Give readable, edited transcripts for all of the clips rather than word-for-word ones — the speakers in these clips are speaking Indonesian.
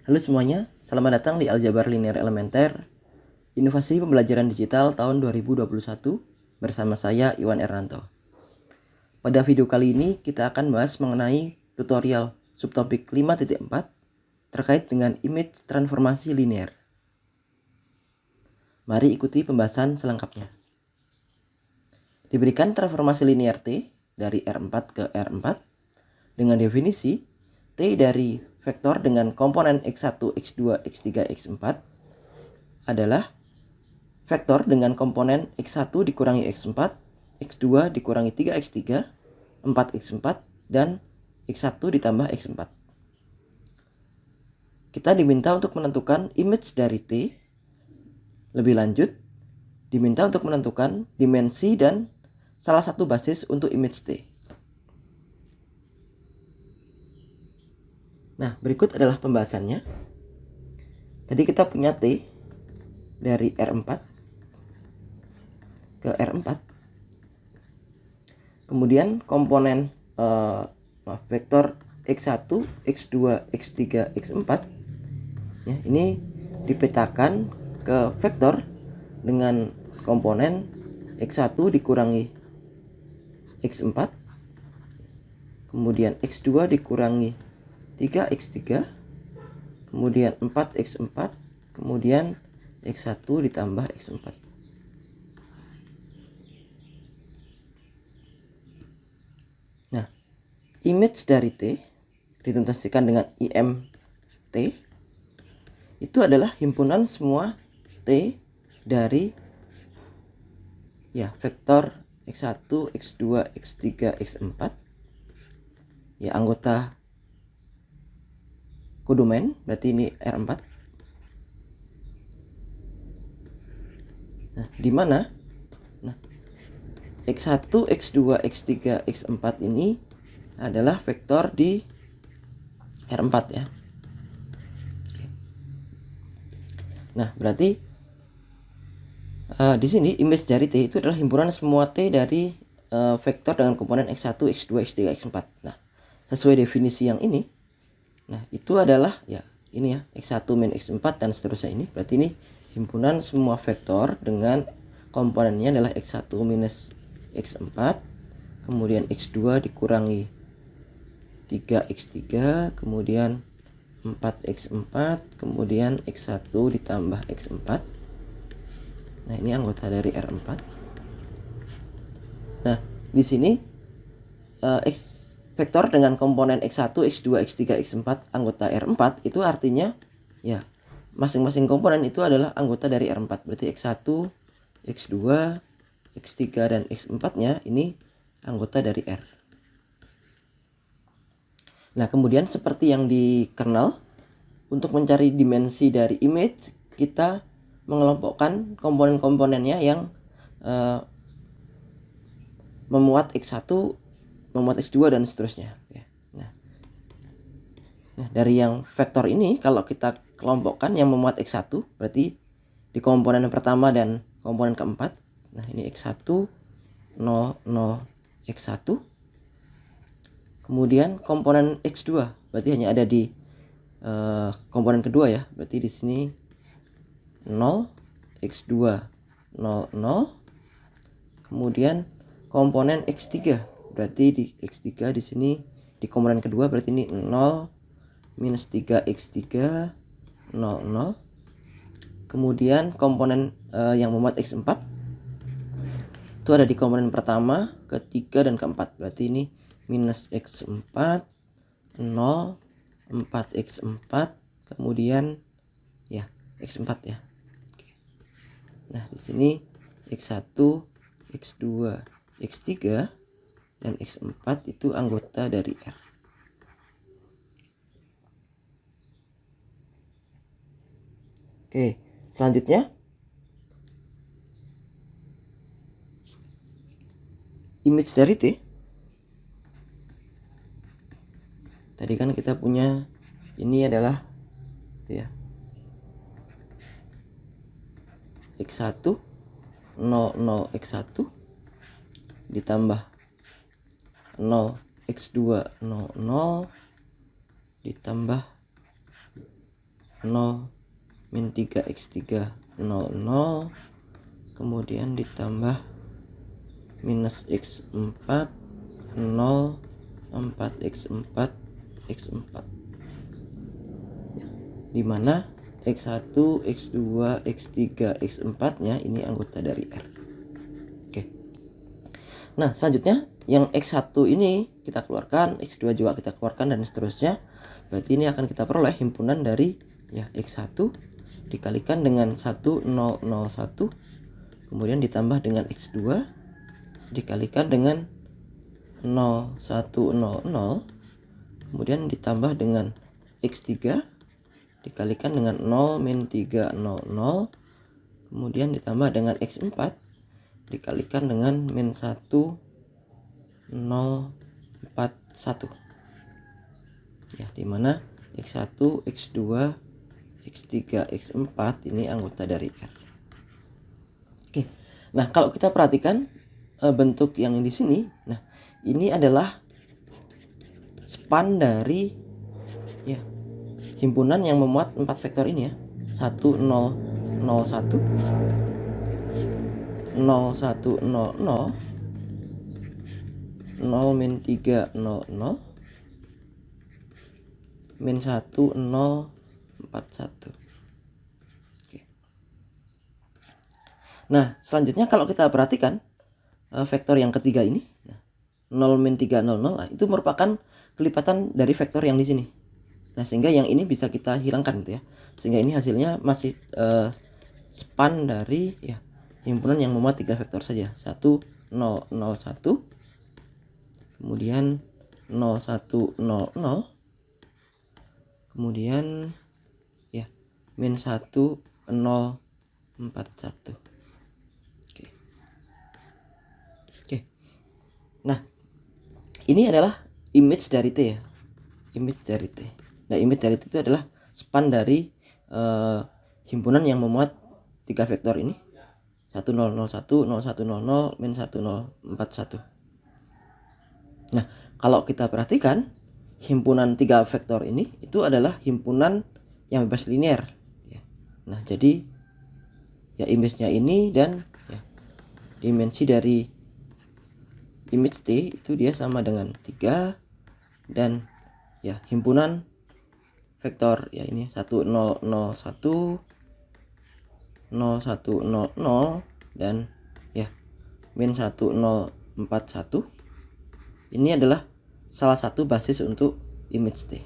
Halo semuanya, selamat datang di Aljabar Linear Elementer, Inovasi Pembelajaran Digital tahun 2021 bersama saya Iwan Ernanto. Pada video kali ini kita akan bahas mengenai tutorial subtopik 5.4 terkait dengan image transformasi linear. Mari ikuti pembahasan selengkapnya. Diberikan transformasi linear T dari R4 ke R4 dengan definisi T dari vektor dengan komponen X1, X2, X3, X4 adalah vektor dengan komponen X1 dikurangi X4, X2 dikurangi 3X3, 4X4, dan X1 ditambah X4. Kita diminta untuk menentukan image dari T. Lebih lanjut, diminta untuk menentukan dimensi dan salah satu basis untuk image T. Nah, berikut adalah pembahasannya. Tadi kita punya T dari R4 ke R4. Kemudian komponen vektor X1, X2, X3, X4 ya, ini dipetakan ke vektor dengan komponen X1 dikurangi X4, kemudian X2 dikurangi 3X3, kemudian 4X4, kemudian X1 ditambah X4. Nah, image dari T dituntaskan dengan IMT itu adalah himpunan semua T dari vektor X1, X2, X3, X4 ya, anggota kodomain, berarti ini R4. Nah, di mana X1, X2, X3, X4 ini adalah vektor di R4 ya. Nah, berarti di sini image dari T itu adalah himpunan semua T dari vektor dengan komponen X1, X2, X3, X4. Nah, sesuai definisi yang ini, nah itu adalah ya ini ya X1 min X4 dan seterusnya ini. Berarti ini himpunan semua vektor dengan komponennya adalah X1 minus X4, kemudian X2 dikurangi 3X3, kemudian 4X4, kemudian X1 ditambah X4. Nah, ini anggota dari R4. Nah, di sini vektor dengan komponen X1, X2, X3, X4 anggota R4 itu artinya ya masing-masing komponen itu adalah anggota dari R4. Berarti X1, X2, X3 dan X4-nya ini anggota dari R. Nah, kemudian seperti yang di kernel, untuk mencari dimensi dari image, kita mengelompokkan komponen-komponennya yang memuat X1, memuat X2 dan seterusnya ya. Nah, dari yang vektor ini kalau kita kelompokkan yang memuat X1 berarti di komponen yang pertama dan komponen keempat. Nah, ini X1 0 0 X1. Kemudian komponen X2 berarti hanya ada di komponen kedua ya. Berarti di sini 0 X2 0 0. Kemudian komponen X3 berarti di X3 di sini di komponen kedua berarti ini 0 minus 3X3 0 0. Kemudian komponen yang memuat X4 itu ada di komponen pertama, ketiga dan keempat. Berarti ini minus X4 0 4X4, kemudian ya X4 ya. Nah, di sini X1, X2, X3 dan X4 itu anggota dari R. Oke, selanjutnya image dari T. Tadi kan kita punya ini adalah ya X1 0 0 X1 ditambah 0 X2 0 0 ditambah 0 min 3x3 0 0, kemudian ditambah minus x4 0 4x4 x4, dimana x1 x2 x3 x4 nya ini anggota dari R. Oke, nah selanjutnya yang x1 ini kita keluarkan, x2 juga kita keluarkan, dan seterusnya. Berarti ini akan kita peroleh himpunan dari ya x1 dikalikan dengan 1001, kemudian ditambah dengan x2 dikalikan dengan 0100, kemudian ditambah dengan x3 dikalikan dengan 0 min 300, kemudian ditambah dengan x4 dikalikan dengan min 1041, ya, dimana x1 x2 x3 x4 ini anggota dari R. Oke, nah kalau kita perhatikan bentuk yang di sini, nah ini adalah span dari ya himpunan yang memuat 4 vektor ini ya, 1 0 0 1 0 1 0 0 0 min 3 0 0 min 1 0 4 1. Oke. Nah selanjutnya kalau kita perhatikan vektor yang ketiga ini, nah, 0 min 3 0 0, nah, itu merupakan kelipatan dari vektor yang di sini. Nah sehingga yang ini bisa kita hilangkan gitu ya, sehingga ini hasilnya masih span dari ya himpunan yang memuat 3 vektor saja, 1 0 0 1, kemudian 0 1 0 0, kemudian ya min 1 0 4 1. Oke. Nah ini adalah image dari T ya, image dari T. Nah image dari T itu adalah span dari himpunan yang memuat 3 vektor ini, 1001 0100 min 1041. Nah kalau kita perhatikan himpunan 3 vektor ini itu adalah himpunan yang bebas linear ya. Nah jadi ya image-nya ini dan ya, dimensi dari image T itu dia sama dengan 3, dan ya himpunan vektor ya ini 1001 0100 dan ya min 1041 ini adalah salah satu basis untuk image T.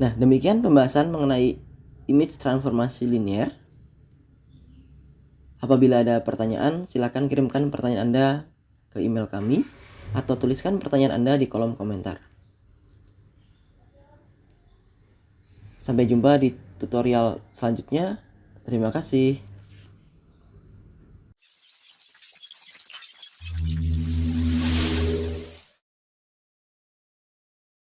Nah demikian pembahasan mengenai image transformasi linear. Apabila ada pertanyaan, silakan kirimkan pertanyaan Anda ke email kami atau tuliskan pertanyaan Anda di kolom komentar. Sampai jumpa di tutorial selanjutnya. Terima kasih.